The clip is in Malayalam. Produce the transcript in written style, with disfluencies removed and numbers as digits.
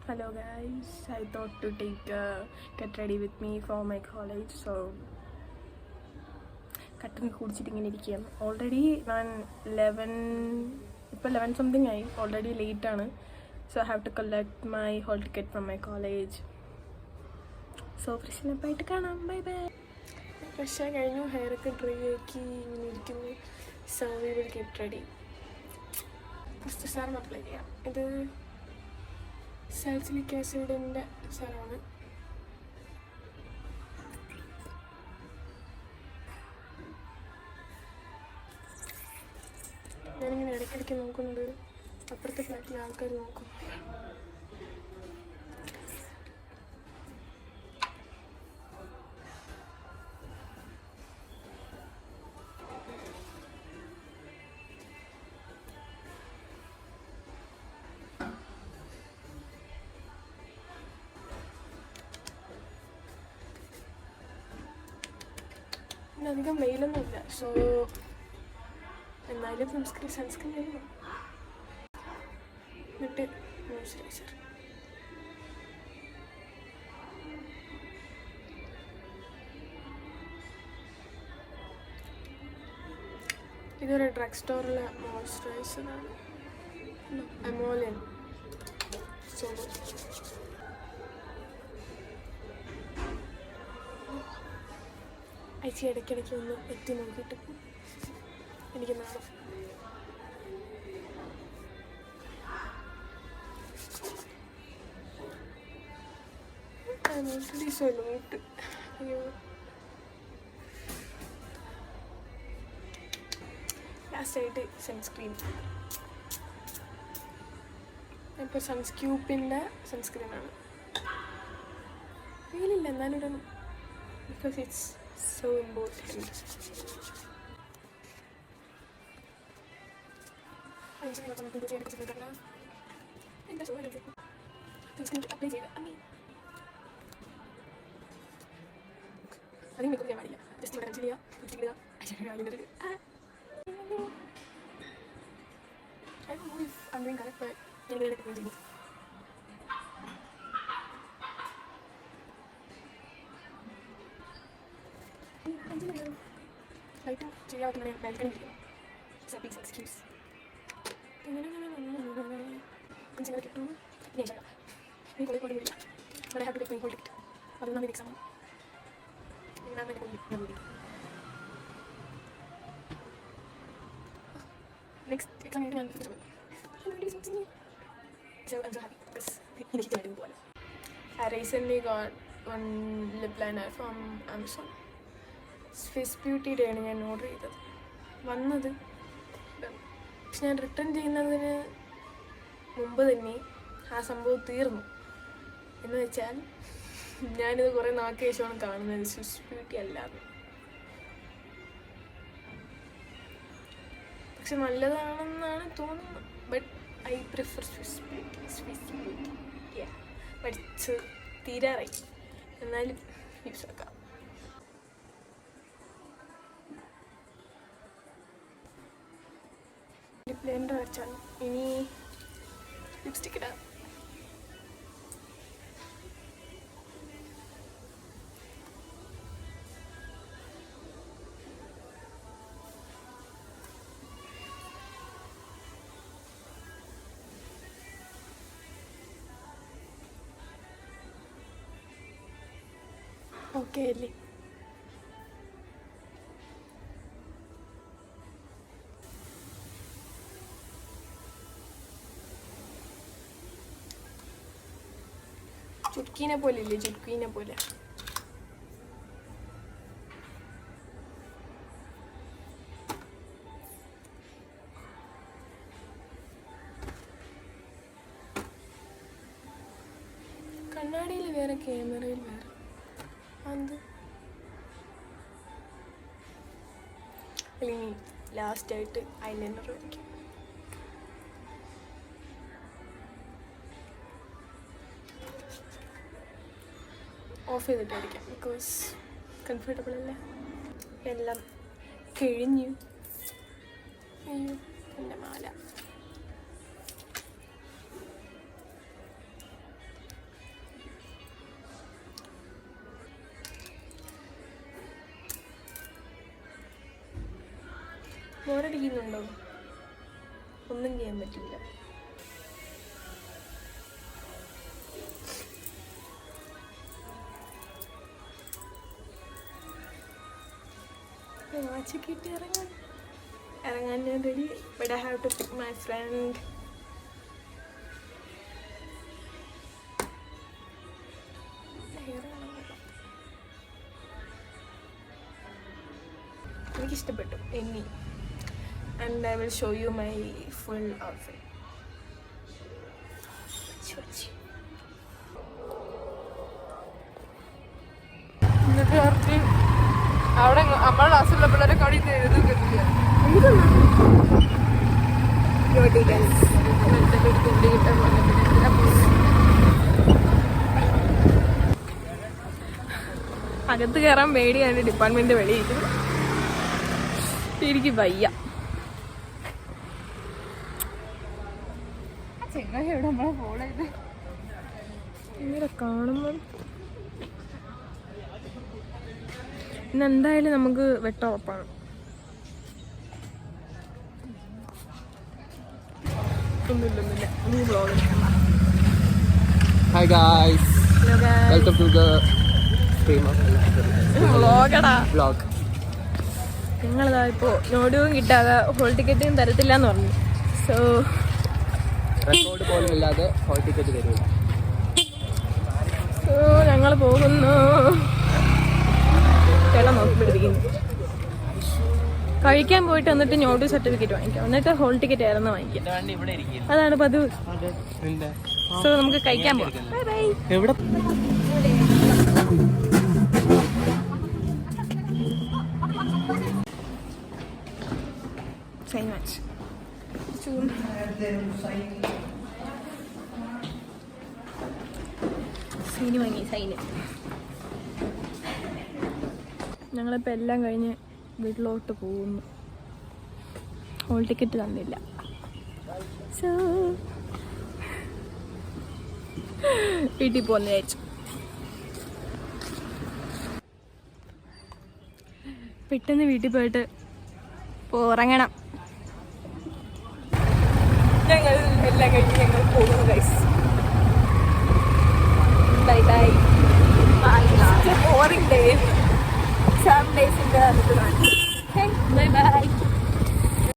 Hello guys, I thought to get ready with me for my college, so കട്ടൻ കുടിച്ചിട്ട് ഇങ്ങനെ ഇരിക്കുകയാണ്. ഓൾറെഡി ഞാൻ 11 സംതിങ് ആയി, ഓൾറെഡി ലേറ്റ് ആണ്. So I have to collect my hall ticket from my college. So freshen up ആയിട്ട് കാണാം. Bye bye. ഫ്രഷ് കഴിഞ്ഞു, ഹെയറൊക്കെ ഡ്രൈ ആക്കി ഇങ്ങനെ ഇരിക്കുന്നു. So we will get ready. First സാറിന് അപ്ലൈ ചെയ്യാം. ഇത് സാലിസിലിക് ആസിഡിൻ്റെ സാറാണ്. ഞാനിങ്ങനെ ഇടയ്ക്കിടയ്ക്ക് നോക്കുന്നുണ്ട്, അപ്പുറത്തെ ഫ്ലാറ്റിലെ ആൾക്കാർ നോക്കും. അധികം വെയിലൊന്നുമില്ല, സോ എന്നാലും സൺസ്ക്രീൻ ചെയ്യണം. എന്നിട്ട് മോയ്സ്ചറൈസർ. ഇതൊരു ഡ്രഗ് സ്റ്റോറിലെ മോയ്സ്ചറൈസറാണ്, എമോലിയൻ. സോ അയച്ചി ഇടയ്ക്കിടയ്ക്ക് ഒന്ന് എത്തി നോക്കിയിട്ട് എനിക്ക് നാളെ നോട്ട്. അയ്യോ, ലാസ്റ്റായിട്ട് സൺസ്ക്രീൻ. ഇപ്പോൾ സൺസ്ക്യൂപ്പിൻ്റെ സൺസ്ക്രീനാണ്. വെയിലില്ല എന്നാലും ഇടണം, ബിക്കോസ് ഇറ്റ്സ് so important. അതിന് മേക്കപ്പ് ചെയ്യാൻ പാടില്ല, ജസ്റ്റ് ഇവിടെ ചെയ്യാം. I don't know if I'm doing correct, but anyway, I'm doing it. Light ചെയ്യാൻ പറ്റുന്ന ബാൽക്കണി പ്ലീസ് എക്സ്ക്യൂസ്. ഇങ്ങനെ കിട്ടും. നീ കോളേജ് പോയി വിളിക്കാം. ഇവിടെ happy take my hall ticket. അതൊന്നാം എക്സാം ആണ്. നെക്സ്റ്റ് എക്സാം ഞാൻ I recently got one lip liner from Amazon. Swiss ബ്യൂട്ടിയുടെയാണ് ഞാൻ ഓർഡർ ചെയ്തത്. വന്നത്, പക്ഷെ ഞാൻ റിട്ടേൺ ചെയ്യുന്നതിന് മുമ്പ് തന്നെ ആ സംഭവം തീർന്നു. എന്ന് വെച്ചാൽ ഞാനിത് കുറേ നാൾക്ക് ശേഷമാണ് കാണുന്നത്, സ്വിസ് ബ്യൂട്ടി അല്ലാതെ. പക്ഷെ നല്ലതാണെന്നാണ് തോന്നുന്നത്, but I prefer Swiss beauty. പഠിച്ച് തീരാറായി, എന്നാലും യൂസ് ആക്കാം. ബ്ലെൻഡർ വെച്ചാണ് ഇനി ലിപ്സ്റ്റിക് ഇടാം. ഓക്കെ അല്ലേ? ചുട്കീനെ പോലെ ഇല്ലേ, ചുട്കീനെ പോലെ. കണ്ണാടിയിൽ വേറെ, ക്യാമറയിൽ വേറെ. അത് അല്ലെങ്കിൽ ലാസ്റ്റായിട്ട് ഐലൈനർ വരയ്ക്കും. ഓഫ് ചെയ്തിട്ടായിരിക്കാം, ബിക്കോസ് കംഫർട്ടബിൾ അല്ല. എല്ലാം കഴിഞ്ഞു. അയ്യോ, എൻ്റെ മാല. ബോറടിക്കുന്നുണ്ടോ? ഒന്നും ചെയ്യാൻ പറ്റില്ല. വാച്ചിക്കിട്ട് ഇറങ്ങാൻ ഞാൻ ready. But I have to pick my friend. എനിക്കിഷ്ടപ്പെട്ടു എന്നി. And I will show you my full outfit. എന്നിട്ട് കുറച്ച് അവിടെ നമ്മുടെ ക്ലാസ്സിലുള്ള പിള്ളേരൊക്കെ അവിടെ ഇരുന്ന് എഴുതുന്നില്ല. അകത്ത് കയറാൻ പേടിയാണ്. ഡിപ്പാർട്ട്മെന്റ് വെളിയിരിക്കുന്നു. എനിക്ക് വയ്യ. ചെങ്ങായിവിടെ നമ്മളെ ഫോളോ ചെയ്ത് ഇങ്ങനെ കാണുമ്പോൾ ഇന്നെന്തായാലും നമുക്ക് വെട്ടുറപ്പാണ്. ഒന്നുമില്ല. നീ vlog Hi guys. Hello guys. Welcome to the stream of vlog. ഞങ്ങളിതാ ഇപ്പോൾ നോട്ടും കിട്ടാതെ ഹോൾ ടിക്കറ്റും തരത്തില്ല എന്ന് പറഞ്ഞു. സോ റെക്കോർഡ് പോലും ഇല്ലാതെ ഹോൾ ടിക്കറ്റ് തരില്ല. സോ ഞങ്ങൾ പോകുന്നു. ചേട്ടൻ നോക്കി പിടിപ്പിക്കുന്നു. കഴിക്കാൻ പോയിട്ട് എന്നിട്ട് നോട്ട് സർട്ടിഫിക്കറ്റ് വാങ്ങിക്കാം. എന്നിട്ട് ഹോൾ ടിക്കറ്റ് ആയിരുന്നു വാങ്ങിക്കാം. അതാണ് പതിവ്. സോ നമുക്ക് കഴിക്കാൻ പോകാം. Bye bye. എവിടെ സൈൻ വാച്ച് സൈന് വാങ്ങി. സൈന് ഞങ്ങളിപ്പോൾ എല്ലാം കഴിഞ്ഞ് വീട്ടിലോട്ട് പോകുന്നു. ഹോൾ ടിക്കറ്റ് തന്നില്ല. സോ വീട്ടിൽ പോകുന്ന വിചാരിച്ചു. പെട്ടെന്ന് വീട്ടിൽ പോയിട്ട് ഉറങ്ങണം. ഞങ്ങൾ എല്ലാം കഴിഞ്ഞ് ഞങ്ങൾ പോകുന്നു guys. Bye bye. Boring day. Some days in the bye bye.